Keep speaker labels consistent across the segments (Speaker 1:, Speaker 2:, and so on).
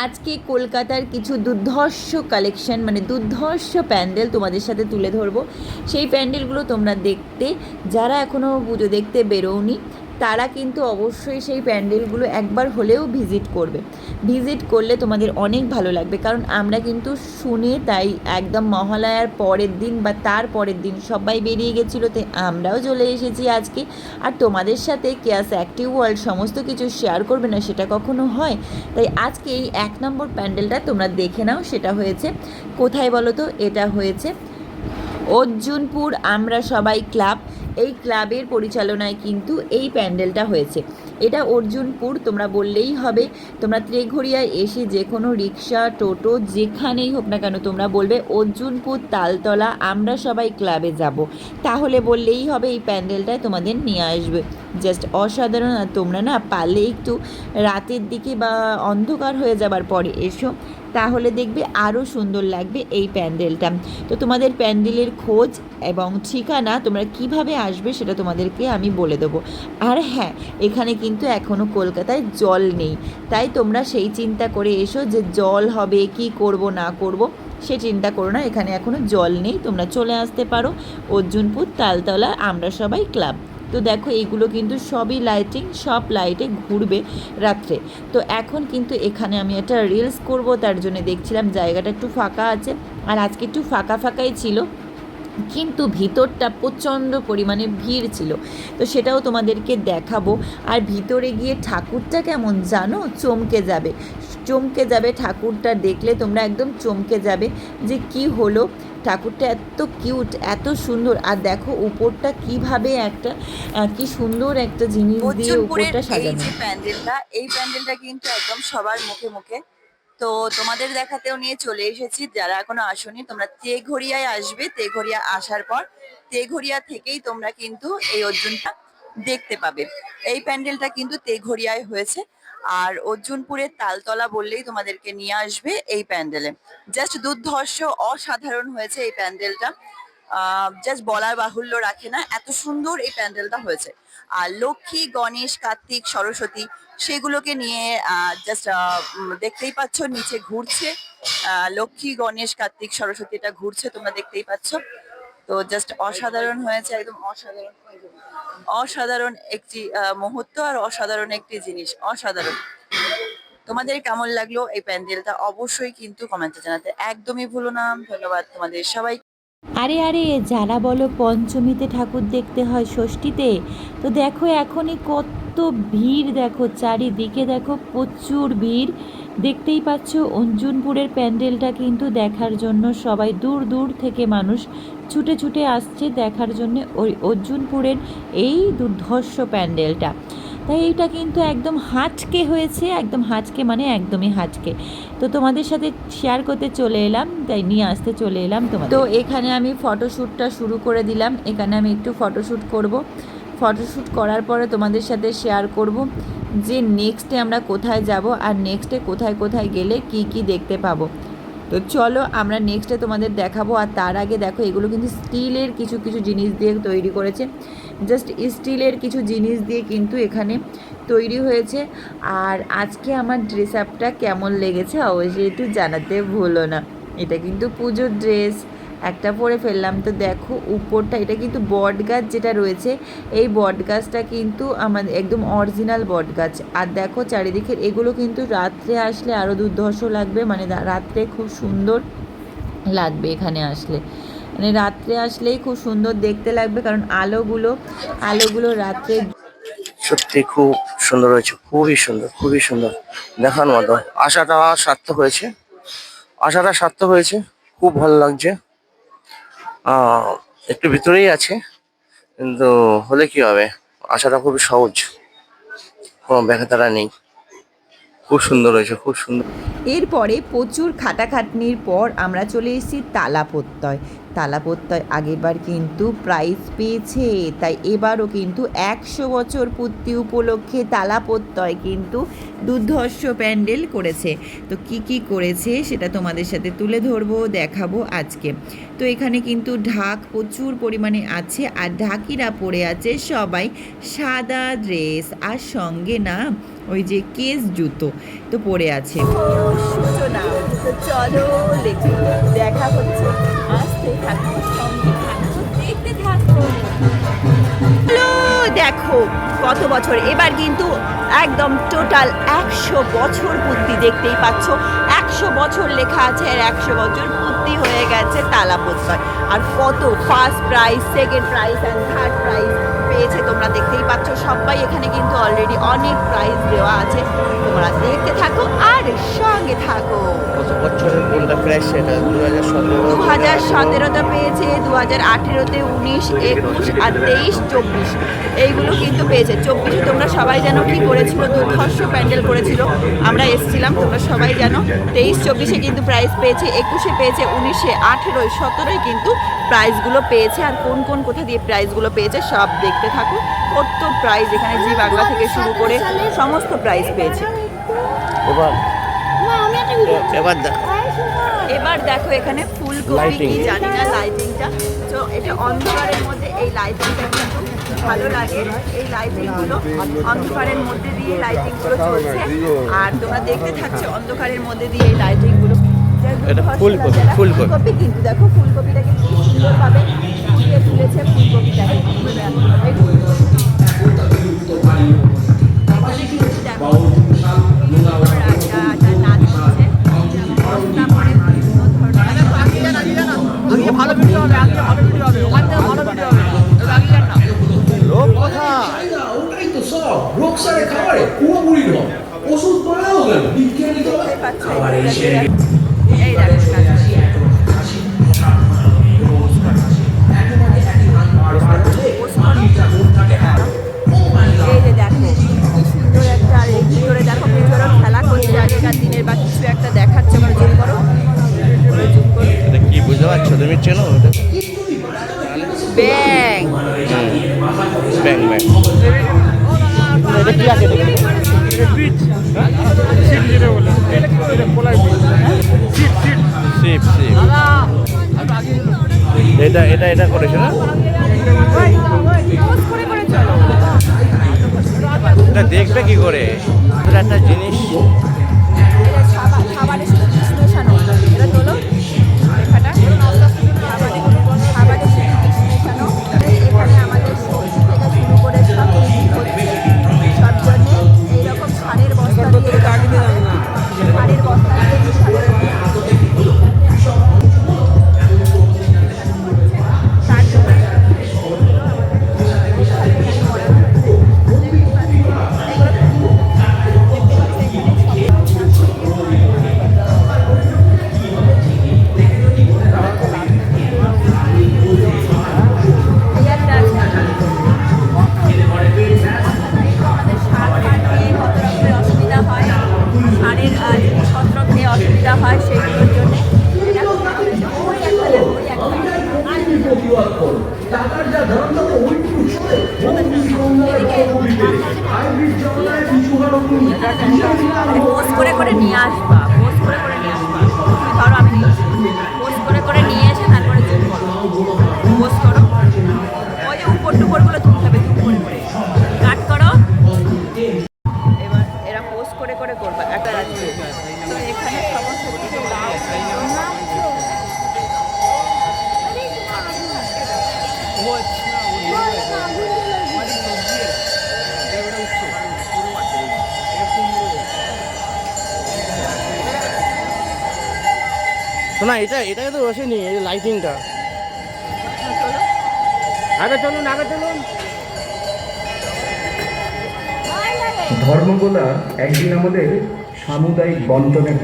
Speaker 1: আজকে কলকাতার কিছু দুর্ধর্ষ কালেকশন মানে দুর্ধর্ষ প্যান্ডেল তোমাদের সাথে তুলে ধরবো। সেই প্যান্ডেলগুলো তোমরা দেখতে, যারা এখনও পুজো দেখতে বেরোওনি তারা কিন্তু অবশ্যই সেই প্যান্ডেলগুলো একবার হলেও ভিজিট করবে। ভিজিট করলে তোমাদের অনেক ভালো লাগবে, কারণ আমরা কিন্তু শুনে তাই একদম মহালয়ার পরের দিন বা তার পরের দিন সবাই বেরিয়ে গেছিলো, তাই আমরাও চলে এসেছি আজকে। আর তোমাদের সাথে কেয়াস অ্যাক্টিভ ওয়ার্ল্ড সমস্ত কিছু শেয়ার করবে না, সেটা কখনো হয়? তাই আজকে এই 1 নম্বর প্যান্ডেলটা তোমরা দেখে নাও। সেটা হয়েছে কোথায় বলো তো? এটা হয়েছে অর্জুনপুর আমরা সবাই ক্লাব। এই ক্লাবের পরিচালনায় কিন্তু এই প্যান্ডেলটা হয়েছে। এটা অর্জুনপুর তোমরা বললেই হবে। তোমরা ত্রিঘড়িয়ায় এসে যে কোনো রিক্সা, টোটো যেখানেই হোক না কেন তোমরা বলবে অর্জুনপুর তালতলা আমরা সবাই ক্লাবে যাব, তাহলে বললেই হবে এই প্যান্ডেলটায় তোমাদের নিয়ে আসবে। জাস্ট অসাধারণ। আর তোমরা না পারলে একটু রাতের দিকে বা অন্ধকার হয়ে যাবার পরে এসো, তাহলে দেখবে আরও সুন্দর লাগবে এই প্যান্ডেলটা। তো তোমাদের প্যান্ডেলের খোঁজ এবং ঠিকানা তোমরা কিভাবে আসবে সেটা তোমাদেরকে আমি বলে দেবো। আর হ্যাঁ, এখানে কিন্তু এখনও কলকাতায় জল নেই, তাই তোমরা সেই চিন্তা করে এসো যে জল হবে কি করব না করব, সে চিন্তা করো না। এখানে এখনও জল নেই, তোমরা চলে আসতে পারো অর্জুনপুর তালতলা আমরা সবাই ক্লাব। তো দেখো এইগুলো কিন্তু সবই লাইটিং, সব লাইটে ঘুরবে রাত্রে। তো এখন কিন্তু এখানে আমি একটা রিলস করব, তার জন্য দেখছিলাম জায়গাটা একটু ফাঁকা আছে। আর আজকে একটু ফাঁকা ফাঁকাই ছিল, কিন্তু ভিতরটা প্রচণ্ড পরিমাণে ভিড় ছিল। তো সেটাও তোমাদেরকে দেখাবো। আর ভিতরে গিয়ে ঠাকুরটা কেমন জানো? চমকে যাবে, চমকে যাবে। ঠাকুরটা দেখলে তোমরা একদম চমকে যাবে যে কি হলো। ঠাকুরটা এত কিউট, এত সুন্দর। আর দেখো উপরটা কিভাবে একটা কি সুন্দর একটা জিনিস দিয়ে উপরটা
Speaker 2: এই
Speaker 1: সাজানো।
Speaker 2: যে প্যান্ডেলটা, এই প্যান্ডেলটা কিন্তু একদম সবার মুখে মুখে। তো তোমাদের দেখাতেও নিয়ে চলে এসেছি। যারা এখনো আসোনি, তোমরা তেঘড়িয়ায় আসবে। তেঘড়িয়া আসার পর তেঘড়িয়া থেকেই তোমরা কিন্তু এই অর্জুনটা দেখতে পাবে। এই প্যান্ডেলটা কিন্তু তেঘড়িয়ায় হয়েছে। আর অর্জুনপুরের তালতলা বললেই তোমাদেরকে নিয়ে আসবে এই প্যান্ডেলে। জাস্ট দুর্ধর্ষ, অসাধারণ হয়েছে এই প্যান্ডেলটা। জাস্ট বলার বাহুল্য রাখে না, এত সুন্দর এই প্যান্ডেলটা হয়েছে। আর লক্ষ্মী, গণেশ, কার্তিক, সরস্বতী সেগুলোকে নিয়ে জাস্ট দেখতেই পাচ্ছ নিচে ঘুরছে। লক্ষ্মী, গণেশ, কার্তিক, সরস্বতী এটা ঘুরছে, তোমরা দেখতেই পাচ্ছ। তো জাস্ট অসাধারণ হয়েছে, একদম অসাধারণ, অসাধারণ একটি মুহূর্ত আর অসাধারণ একটি জিনিস, অসাধারণ। তোমাদের কেমন লাগলো এই প্যান্ডেলটা অবশ্যই কিন্তু কমেন্টে জানাতে একদমই ভুলো না। ধন্যবাদ তোমাদের সবাই।
Speaker 1: আরে আরে, যারা বলো পঞ্চমীতে ঠাকুর দেখতে হয় ষষ্ঠীতে, তো দেখো এখনই কত ভিড়, দেখো চারিদিকে, দেখো প্রচুর ভিড়। দেখতেই পাচ্ছ অঞ্জুনপুরের প্যান্ডেলটা কিন্তু দেখার জন্য সবাই দূর দূর থেকে মানুষ ছুটে ছুটে আসছে দেখার জন্য ওই অর্জুনপুরের এই দুর্ধর্ষ প্যান্ডেলটা। তাই এইটা কিন্তু একদম হাঁচকে হয়েছে, একদম হাঁচকে মানে একদমই হাঁচকে। তো তোমাদের সাথে শেয়ার করতে চলে এলাম, তাই নিয়ে আসতে চলে এলাম তোমাদের। তো এখানে আমি ফটোশ্যুটটা শুরু করে দিলাম। এখানে আমি একটু ফটোশ্যুট করব। ফটোশ্যুট করার পরে তোমাদের সাথে শেয়ার করব যে নেক্সটে আমরা কোথায় যাব আর নেক্সটে কোথায় কোথায় গেলে কি কি দেখতে পাবো। তো চলো আমরা নেক্সটে তোমাদের দেখাবো। আর তার আগে দেখো এগুলো কিন্তু স্টিলের কিছু কিছু জিনিস দিয়ে তৈরি করেছে। জাস্ট স্টিলের কিছু জিনিস দিয়ে কিন্তু এখানে তৈরি হয়েছে। আর আজকে আমার ড্রেস আপটা কেমন লেগেছে অবশ্যই একটু জানাতে ভুলো না। এটা কিন্তু পুজোর ড্রেস একটা পরে ফেললাম। তো দেখো উপরটা, এটা কিন্তু বট গাছ যেটা রয়েছে, এই বট গাছটা কিন্তু আমাদের একদম অরিজিনাল বট গাছ। আর দেখো চারিদিকে এগুলো কিন্তু রাত্রে আসলে আরও দুর্ধর্ষ লাগবে, মানে রাত্রে খুব সুন্দর লাগবে এখানে আসলে। মানে রাত্রে আসলেই খুব সুন্দর দেখতে লাগবে, কারণ আলোগুলো আলোগুলো রাত্রে।
Speaker 3: সত্যি খুব সুন্দর হয়েছে, খুবই সুন্দর, খুবই সুন্দর, দেখার মতো। আশাটা সার্থক হয়েছে, আশাটা সার্থক হয়েছে, খুব ভালো লাগছে। একটু ভিতরেই আছে, কিন্তু হলে কি হবে, আশাটা খুবই সহজ, কোনো ব্যাখ্যাতারা নেই। খুব সুন্দর হয়েছে, খুব সুন্দর।
Speaker 1: এরপরে প্রচুর খাটাখাটনির পর আমরা চলে এসেছি তালা প্রত্যয়। তালাপত্তয় আগেরবার কিন্তু প্রাইজ পেয়েছে, তাই এবারও কিন্তু 100 বছর পূর্তি উপলক্ষে তালাপত্তয় কিন্তু দুর্ধর্ষ প্যান্ডেল করেছে। তো কি কি করেছে সেটা তোমাদের সাথে তুলে ধরবো, দেখাবো আজকে। তো এখানে কিন্তু ঢাক প্রচুর পরিমাণে আছে, আর ঢাকিরা পরে আছে সবাই সাদা ড্রেস, আর সঙ্গে না ওই যে কেস জুতো তো পরে আছে। সূচনা, তো চলো দেখি দেখা হচ্ছে, আসতে থাকো, সঙ্গে থাকো, দেখতে থাকো। দেখো কত বছর, এবার কিন্তু একদম টোটাল 100 বছর পূর্তি, দেখতেই পাচ্ছ 100 বছর লেখা আছে, আর 100 বছর পূর্তি হয়ে গেছে তালাপত্তয়। আর কত first prize, second prize and third prize পেয়েছে তোমরা দেখতেই পাচ্ছ। সবাই এখানে কিন্তু অলরেডি অনেক প্রাইজ দেওয়া আছে, তোমরা দেখতে থাকো আর সঙ্গে থাকো।
Speaker 3: বছরের কোনটা প্রাইস সেটা
Speaker 1: 2017তে পেয়েছে, 2018তে 19, 21 আর 23, 24 এইগুলো কিন্তু পেয়েছে। 24 তোমরা সবাই জানো কি করেছিল, দুর্ধর্ষ প্যান্ডেল করেছিল, আমরা এসেছিলাম, তোমরা সবাই জানো। 23, 24-এ কিন্তু প্রাইজ পেয়েছে, 21-এ পেয়েছে, 19-এ, 18-য়, 17-য় কিন্তু প্রাইজগুলো পেয়েছে। আর কোন কোন কোথা দিয়ে প্রাইজগুলো পেয়েছে সব দেখতে থাকো। কত প্রাইজ এখানে, জি বাংলা থেকে শুরু করে সমস্ত প্রাইজ পেয়েছে। এবার দেখো এখানে ফুলকপি কি জানি না, লাইটিংটা তো এটা অন্ধকারের মধ্যে, এই লাইটিংটা কিন্তু ভালো লাগে, এই লাইটিংগুলো অন্ধকারের মধ্যে দিয়ে লাইটিংগুলো চলছে, আর তোমরা দেখতে থাকছো অন্ধকারের মধ্যে দিয়ে এই লাইটিংগুলো। ফুলকপি কিন্তু দেখো, ফুলকপিটাকে কি সুন্দরভাবে ফুটিয়ে তুলেছে, ফুলকপিটাকে
Speaker 4: ওটাই তো সব রোগ সারে খাবারে পুরোপুরি রোগ ওষুধ বানাও কেন বিজ্ঞানী তো আবার এসে
Speaker 1: এই দেখো এই যে দেখো কি সুন্দর একটা, আর এই ভিতরে দেখো ভিতরে খেলা করছে আগেকার দিনের, বা কিছু একটা দেখাচ্ছে, মানে জুম করো,
Speaker 3: এটা কি বুঝতে পারছো তুমি, চেনো
Speaker 1: ব্যাং
Speaker 3: ব্যাং ব্যাং, এটা কি আছে শিপ শিপ, এটা এটা এটা করেছে না, এটা দেখবে কি করে, এটা একটা জিনিস।
Speaker 1: খাবারের সাথে বিষ মেশানো, এটা তোলো লেখাটা, খাবারের সাথে বিষ মেশানো। এখানে আমাদের সবজি থেকে শুরু করে সব কিছু হচ্ছে, সব জন্যে এইরকম সারের বস্তা দিয়ে, সারের বস্তা দিয়ে তার জন্য হয় সেগুলোর জন্য
Speaker 4: টাকার যা ধরন তবে ওইটুকু চলে
Speaker 1: পোস্ট করে করে নিয়ে আসবা, পোস্ট করে করে নিয়ে আসবা, ধরো আমি পোস্ট করে করে নিয়ে এসে তারপরে পোস্ট করো, ওই যে উপর টুপরগুলো তুলতে হবে, তুম করে করে কাট করো। এবার এরা পোস্ট করে করে করবা একটা রাত্রে। তো এখানে সমস্ত কিছু
Speaker 3: শোনা, এটা এটাকে তো বসেনি, এই লাইটিংটা। আগে চলুন, আগে চলুন।
Speaker 5: ধর্মগোলা একদিন আমাদের সামুদায়িক বন্টনের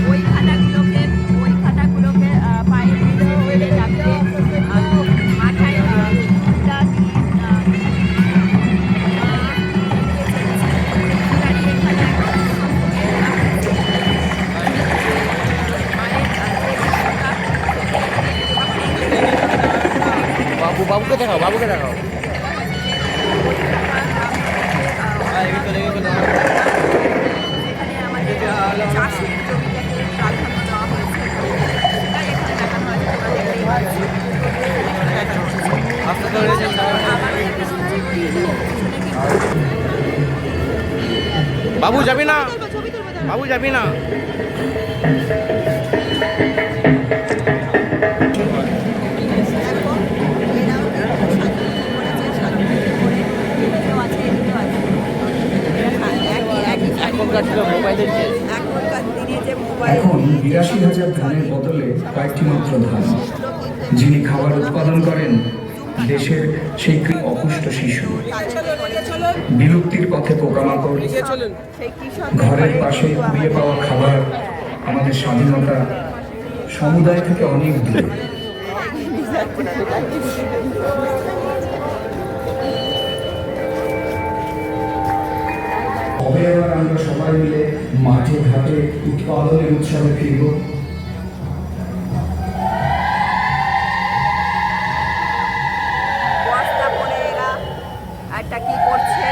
Speaker 1: ওই খাটাগুলোকে পায়ে দিলে রাখতে, মাথায়
Speaker 3: দেখাও, বাবুকে দেখাও।
Speaker 2: এখানে আমাদের চাষের জমিটাকে প্রাধান্য দেওয়া হয়েছে, তাই এখানে দেখানো আছে, তোমরা দেখতেই পাচ্ছ।
Speaker 3: বাবু যাবি না, বাবু যাবি না। মোবাইলের
Speaker 2: এখনকার দিনে যে মোবাইল
Speaker 5: এখন ৮২,০০০ ধানের বদলে কয়েকটি মাত্র ধান। যিনি খাবার উৎপাদন করেন দেশের সেই অপুষ্ট শিশু, বিলুপ্তির পথে পোকামাকড়,
Speaker 2: সেই কৃষক
Speaker 5: ঘরের পাশে কুড়িয়ে পাওয়া খাবার আমাদের স্বাধীনতা সমুদায় থেকে অনেক দূরে। কবে এবার আমরা সবাই মিলে মাঠে ঘাটে উৎপাদনের উৎসবে ফিরব?
Speaker 2: বস্তা পরে এরা একটা কি করছে,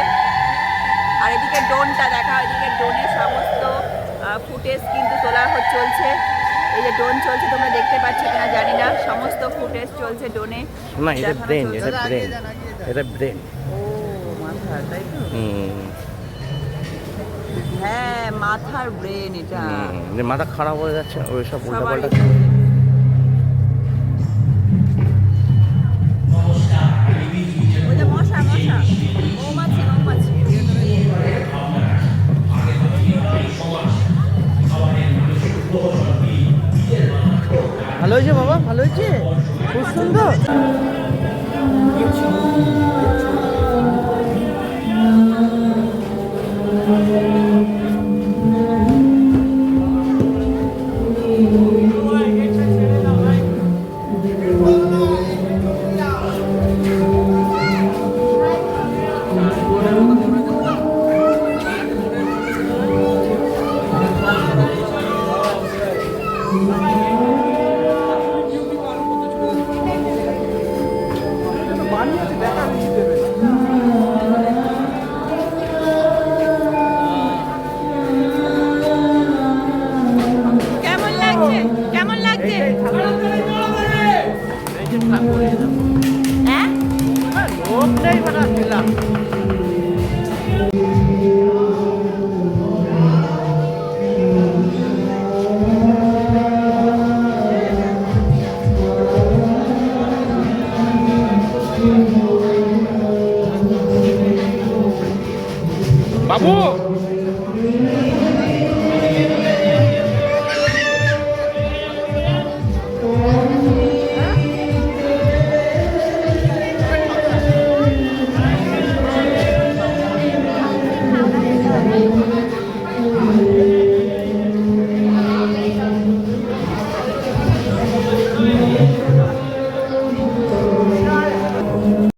Speaker 2: আর এদিকে ড্রোনটা দেখা, এদিকে ড্রোনের সমস্ত ফুটেজ কিন্তু তোলা চলছে। এই যে ড্রোন চলছে, তোমরা দেখতে পাচ্ছ কিনা জানি না, সমস্ত ফুটেজ চলছে ড্রোনে।
Speaker 3: না, এটা ব্রেন, এটা ব্রেন, এটা ব্রেন।
Speaker 2: ও মাথার, তাই তো?
Speaker 3: হুম,
Speaker 2: হ্যাঁ মাথার ব্রেন এটা।
Speaker 3: মাথা খারাপ হয়ে যাচ্ছে ওই সব
Speaker 2: সবারই।
Speaker 3: উল্টাপাল্টা।
Speaker 2: ওই যে মশা, মশা, মৌমাছি, মৌমাছি।
Speaker 3: ভালো হয়েছে বাবা, ভালো হয়েছে, খুব সুন্দর।
Speaker 2: কেমন লাগছে, কেমন লাগছে? হ্যাঁ
Speaker 3: লোকটাই বানাচ্ছিলাম।